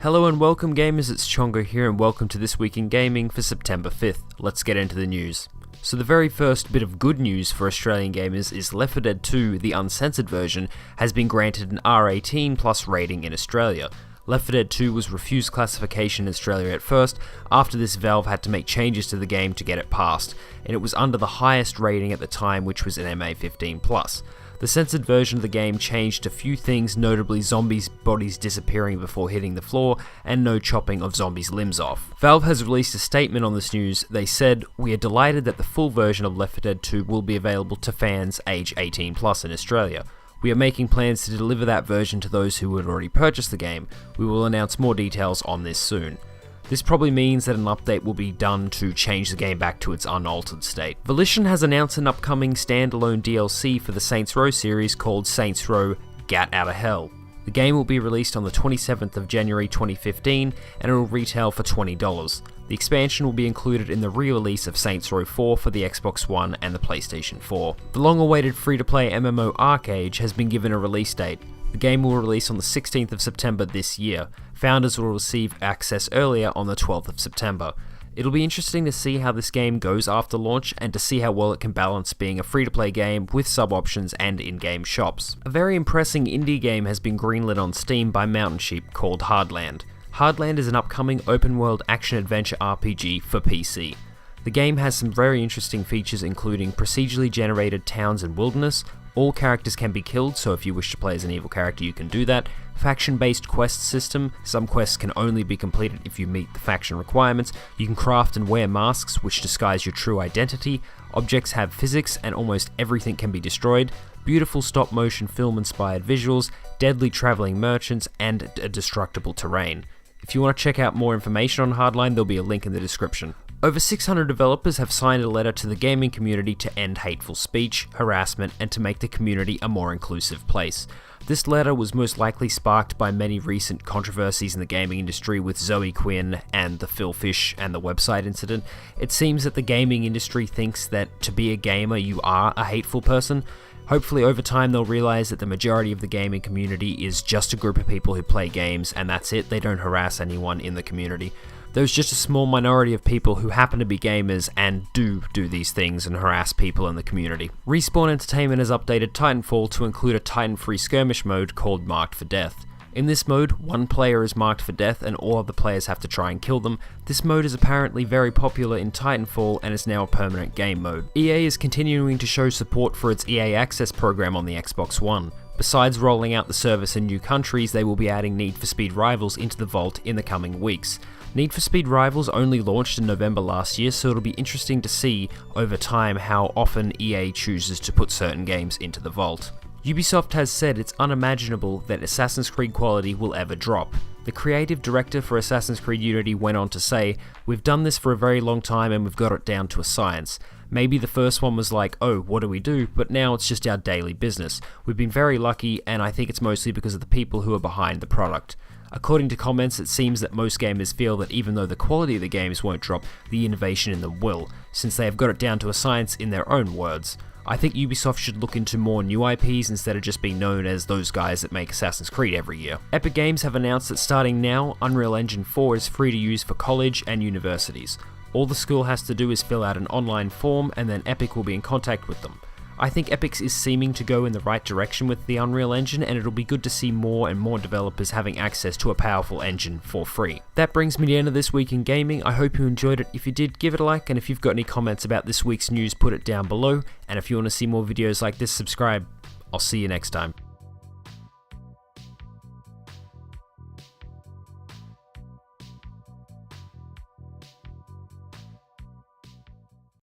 Hello and welcome gamers, it's Chongo here and welcome to This Week in Gaming for September 5th. Let's get into the news. So the very first bit of good news for Australian gamers is Left 4 Dead 2, the uncensored version, has been granted an R18 plus rating in Australia. Left 4 Dead 2 was refused classification in Australia at first. After this, Valve had to make changes to the game to get it passed, and it was under the highest rating at the time, which was an MA15+. The censored version of the game changed a few things, notably zombies' bodies disappearing before hitting the floor, and no chopping of zombies' limbs off. Valve has released a statement on this news. They said, "We are delighted that the full version of Left 4 Dead 2 will be available to fans age 18+ in Australia. We are making plans to deliver that version to those who had already purchased the game. We will announce more details on this soon." This probably means that an update will be done to change the game back to its unaltered state. Volition has announced an upcoming standalone DLC for the Saints Row series called Saints Row Gat Out of Hell. The game will be released on the 27th of January 2015 and it will retail for $20. The expansion will be included in the re-release of Saints Row 4 for the Xbox One and the PlayStation 4. The long-awaited free-to-play MMO Archeage has been given a release date. The game will release on the 16th of September this year. Founders will receive access earlier on the 12th of September. It'll be interesting to see how this game goes after launch and to see how well it can balance being a free-to-play game with sub-options and in-game shops. A very impressive indie game has been greenlit on Steam by Mountain Sheep called Hardland. Hardland is an upcoming open-world action-adventure RPG for PC. The game has some very interesting features including procedurally generated towns and wilderness. All characters can be killed, so if you wish to play as an evil character you can do that. Faction-based quest system. Some quests can only be completed if you meet the faction requirements. You can craft and wear masks which disguise your true identity. Objects have physics and almost everything can be destroyed. Beautiful stop-motion film-inspired visuals, deadly travelling merchants, and a destructible terrain. If you want to check out more information on Hardline, there'll be a link in the description. Over 600 developers have signed a letter to the gaming community to end hateful speech, harassment, and to make the community a more inclusive place. This letter was most likely sparked by many recent controversies in the gaming industry with Zoe Quinn and the Phil Fish and the website incident. It seems that the gaming industry thinks that to be a gamer you are a hateful person. Hopefully over time they'll realize that the majority of the gaming community is just a group of people who play games and that's it. They don't harass anyone in the community. There's just a small minority of people who happen to be gamers and do these things and harass people in the community. Respawn Entertainment has updated Titanfall to include a Titan-free skirmish mode called Marked for Death. In this mode, one player is marked for death and all other players have to try and kill them. This mode is apparently very popular in Titanfall and is now a permanent game mode. EA is continuing to show support for its EA Access program on the Xbox One. Besides rolling out the service in new countries, they will be adding Need for Speed Rivals into the vault in the coming weeks. Need for Speed Rivals only launched in November last year, so it'll be interesting to see over time how often EA chooses to put certain games into the vault. Ubisoft has said it's unimaginable that Assassin's Creed quality will ever drop. The creative director for Assassin's Creed Unity went on to say, "We've done this for a very long time and we've got it down to a science. Maybe the first one was like, oh, what do we do? But now it's just our daily business. We've been very lucky and I think it's mostly because of the people who are behind the product." According to comments, it seems that most gamers feel that even though the quality of the games won't drop, the innovation in them will, since they have got it down to a science in their own words. I think Ubisoft should look into more new IPs instead of just being known as those guys that make Assassin's Creed every year. Epic Games have announced that starting now, Unreal Engine 4 is free to use for college and universities. All the school has to do is fill out an online form and then Epic will be in contact with them. I think Epic is seeming to go in the right direction with the Unreal Engine and it'll be good to see more and more developers having access to a powerful engine for free. That brings me to the end of This Week in Gaming. I hope you enjoyed it. If you did, give it a like, and if you've got any comments about this week's news, put it down below, and if you want to see more videos like this, subscribe. I'll see you next time.